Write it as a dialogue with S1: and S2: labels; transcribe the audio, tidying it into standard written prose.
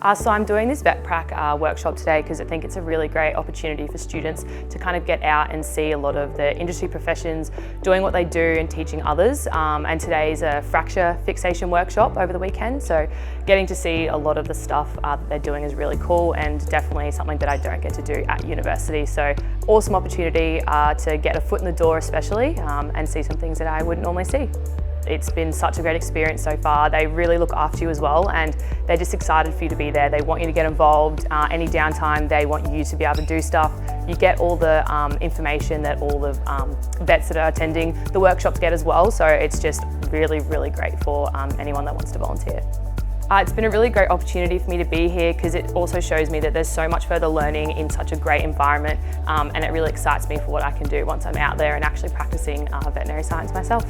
S1: So I'm doing this VetPrac workshop today because I think it's a really great opportunity for students to kind of get out and see a lot of the industry professions doing what they do and teaching others. And today is a fracture fixation workshop over the weekend, so getting to see a lot of the stuff that they're doing is really cool and definitely something that I don't get to do at university. So awesome opportunity to get a foot in the door especially and see some things that I wouldn't normally see. It's been such a great experience so far. They really look after you as well, and they're just excited for you to be there. They want you to get involved. Any downtime, they want you to be able to do stuff. You get all the information that all the vets that are attending the workshops get as well, so it's just really, really great for anyone that wants to volunteer. It's been a really great opportunity for me to be here because it also shows me that there's so much further learning in such a great environment, and it really excites me for what I can do once I'm out there and actually practicing veterinary science myself.